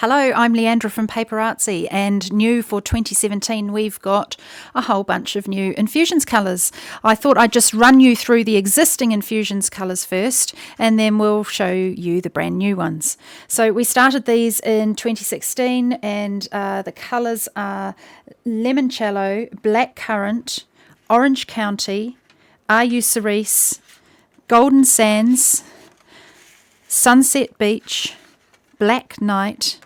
Hello, I'm Leandra from PaperArtsy, and new for 2017 we've got a whole bunch of new Infusions colours. I thought I'd just run you through the existing Infusions colours first, and then we'll show you the brand new ones. So we started these in 2016, and the colours are Limoncello, Black Currant, Orange County, Are You Cerise, Golden Sands, Sunset Beach, Black Night,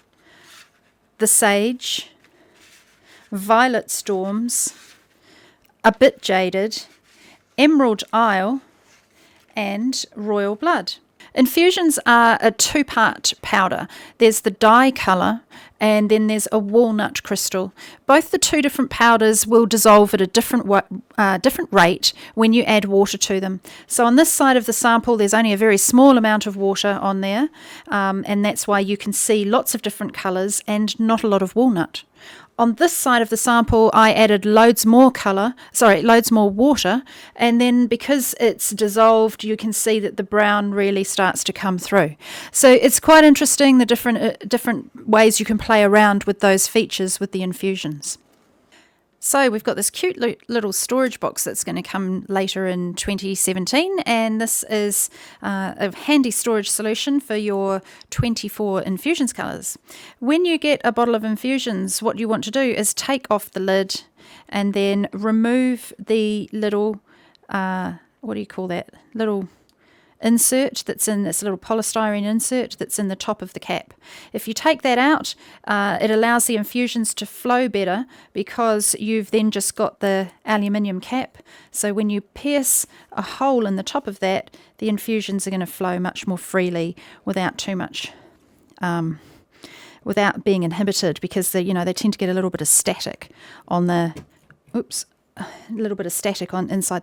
The Sage, Violet Storms, A Bit Jaded, Emerald Isle, and Royal Blood. Infusions are a two-part powder. There's the dye colour and then there's a walnut crystal. Both the two different powders will dissolve at a different rate when you add water to them. So on this side of the sample there's only a very small amount of water on there, and that's why you can see lots of different colours and not a lot of walnut. On this side of the sample, I added loads more water, and then because it's dissolved, you can see that the brown really starts to come through. So it's quite interesting, the different ways you can play around with those features with the infusions. So we've got this cute little storage box that's going to come later in 2017, and this is a handy storage solution for your 24 Infusions colours. When you get a bottle of Infusions, what you want to do is take off the lid and then remove the little, little insert that's in this little polystyrene insert that's in the top of the cap. If you take that out, it allows the infusions to flow better because you've then just got the aluminium cap. So when you pierce a hole in the top of that, the infusions are going to flow much more freely without too much, without being inhibited, because they tend to get a little bit of static on the, inside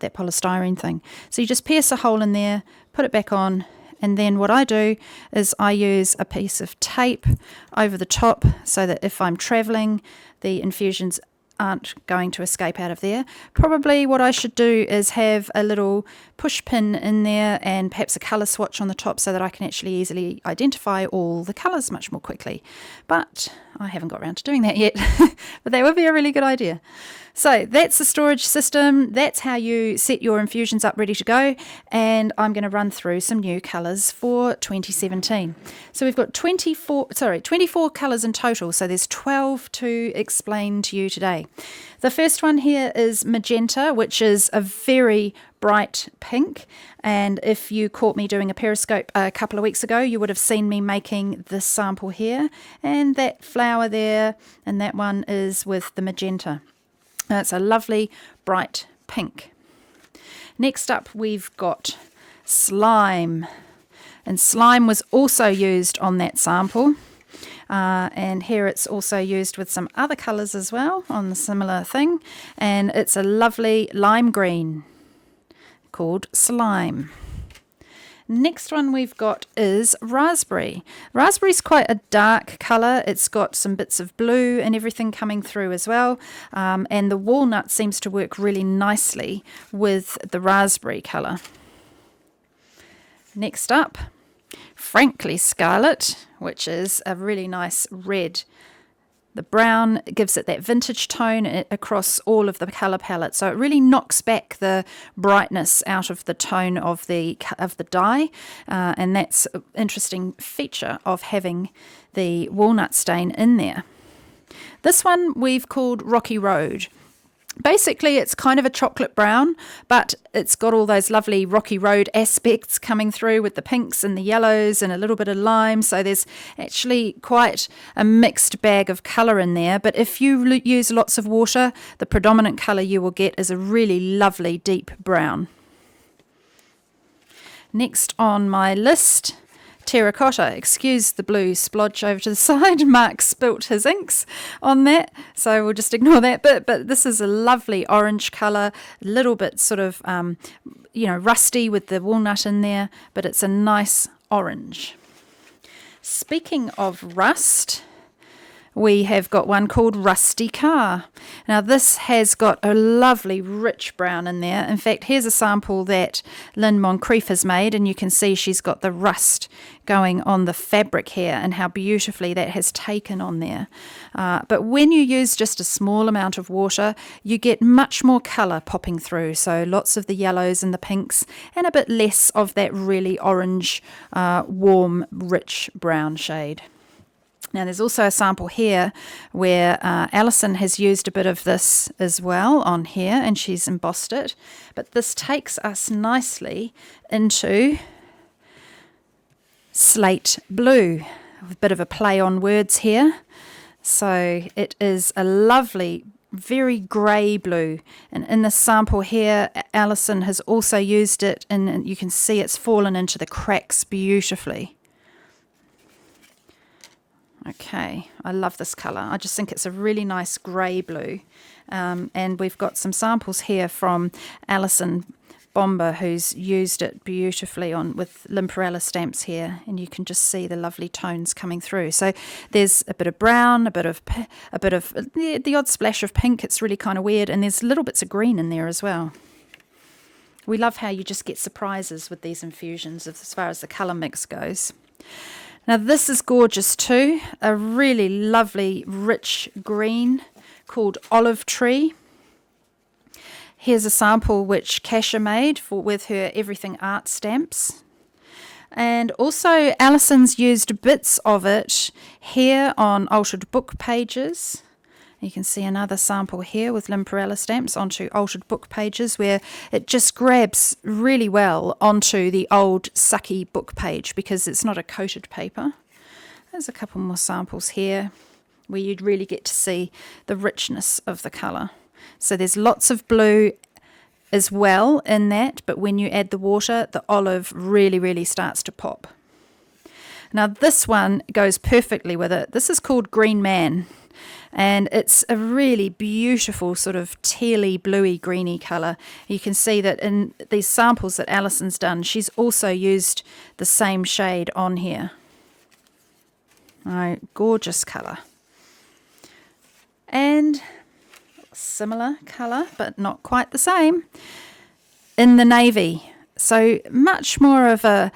that polystyrene thing. So you just pierce a hole in there, put it back on, and then what I do is I use a piece of tape over the top so that if I'm travelling, the infusions aren't going to escape out of there. Probably what I should do is have a little push pin in there and perhaps a colour swatch on the top so that I can actually easily identify all the colours much more quickly. But I haven't got around to doing that yet, but that would be a really good idea. So that's the storage system. That's how you set your infusions up ready to go. And I'm going to run through some new colours for 2017. So we've got 24 colours in total. So there's 12 to explain to you today. The first one here is magenta, which is a very bright pink. And if you caught me doing a Periscope a couple of weeks ago, you would have seen me making this sample here. And that flower there, and that one is with the magenta. It's a lovely bright pink. Next up we've got slime, and slime was also used on that sample, and here it's also used with some other colours as well on the similar thing, and it's a lovely lime green called slime. Next one we've got is raspberry. Raspberry's quite a dark colour. It's got some bits of blue and everything coming through as well. And the walnut seems to work really nicely with the raspberry colour. Next up, frankly scarlet, which is a really nice red. The brown gives it that vintage tone across all of the colour palette, so it really knocks back the brightness out of the tone of the dye, and that's an interesting feature of having the walnut stain in there. This one we've called Rocky Road. Basically, it's kind of a chocolate brown, but it's got all those lovely Rocky Road aspects coming through with the pinks and the yellows and a little bit of lime. So there's actually quite a mixed bag of colour in there. But if you use lots of water, the predominant colour you will get is a really lovely deep brown. Next on my list, Terracotta. Excuse the blue splodge over to the side. Mark spilt his inks on that, so we'll just ignore that bit. But this is a lovely orange colour, a little bit sort of, rusty with the walnut in there, but it's a nice orange. Speaking of rust, we have got one called Rusty Car. Now this has got a lovely rich brown in there. In fact, here's a sample that Lynn Moncrief has made, and you can see she's got the rust going on the fabric here and how beautifully that has taken on there. But when you use just a small amount of water, you get much more colour popping through. So lots of the yellows and the pinks and a bit less of that really orange, warm, rich brown shade. Now there's also a sample here where Alison has used a bit of this as well on here, and she's embossed it. But this takes us nicely into slate blue, with a bit of a play on words here. So it is a lovely, very grey blue. And in this sample here, Alison has also used it, and you can see it's fallen into the cracks beautifully. Okay, I love this colour. I just think it's a really nice grey blue. And we've got some samples here from Alison Bomber, who's used it beautifully on with Limparella stamps here, and you can just see the lovely tones coming through. So there's a bit of brown, a bit of the odd splash of pink. It's really kind of weird, and there's little bits of green in there as well. We love how you just get surprises with these infusions as far as the colour mix goes. Now this is gorgeous too, a really lovely rich green called Olive Tree. Here's a sample which Kasha made with her Everything Art stamps. And also Alison's used bits of it here on altered book pages. You can see another sample here with Limparella stamps onto altered book pages, where it just grabs really well onto the old sucky book page because it's not a coated paper. There's a couple more samples here where you'd really get to see the richness of the colour. So there's lots of blue as well in that, but when you add the water, the olive really, really starts to pop. Now this one goes perfectly with it. This is called Green Man. And it's a really beautiful sort of tealy, bluey, greeny colour. You can see that in these samples that Alison's done, she's also used the same shade on here. Oh, gorgeous colour. And similar colour, but not quite the same, in the navy. So much more of a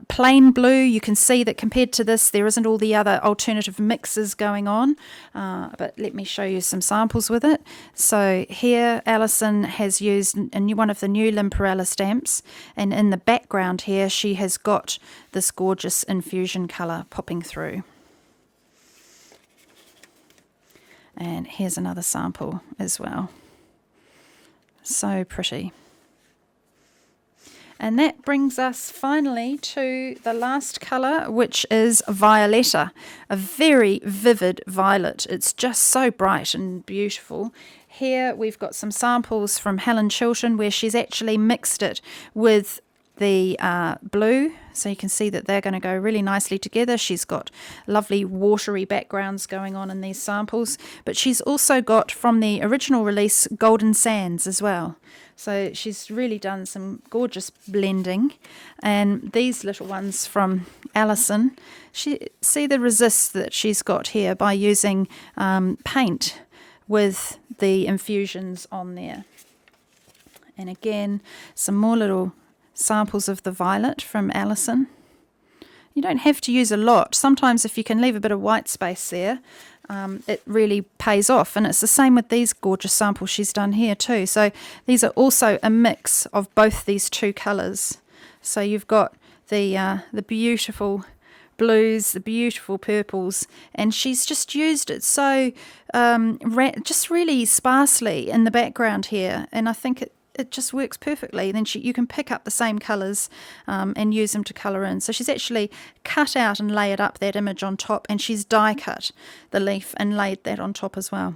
plain blue. You can see that compared to this, there isn't all the other alternative mixes going on. But let me show you some samples with it. So here, Alison has used one of the new Limparella stamps. And in the background here, she has got this gorgeous infusion colour popping through. And here's another sample as well. So pretty. And that brings us finally to the last colour, which is Violeta, a very vivid violet. It's just so bright and beautiful. Here we've got some samples from Helen Chilton where she's actually mixed it with the blue, so you can see that they're going to go really nicely together. She's got lovely watery backgrounds going on in these samples, but she's also got from the original release Golden Sands as well. So she's really done some gorgeous blending. And these little ones from Alison, see the resist that she's got here by using paint with the infusions on there. And again, some more little samples of the violet from Alison. You don't have to use a lot. Sometimes if you can leave a bit of white space there, it really pays off. And it's the same with these gorgeous samples she's done here too. So these are also a mix of both these two colours. So you've got the beautiful blues, the beautiful purples, and she's just used it so just really sparsely in the background here. And I think it just works perfectly. Then you can pick up the same colours and use them to colour in. So she's actually cut out and layered up that image on top, and she's die cut the leaf and laid that on top as well.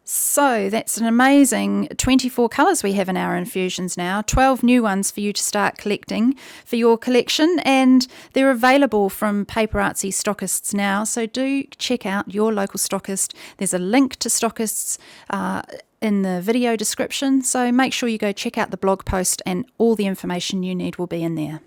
So that's an amazing 24 colours we have in our infusions now, 12 new ones for you to start collecting for your collection, and they're available from PaperArtsy Stockists now, so do check out your local stockist. There's a link to Stockists in the video description, so make sure you go check out the blog post and all the information you need will be in there.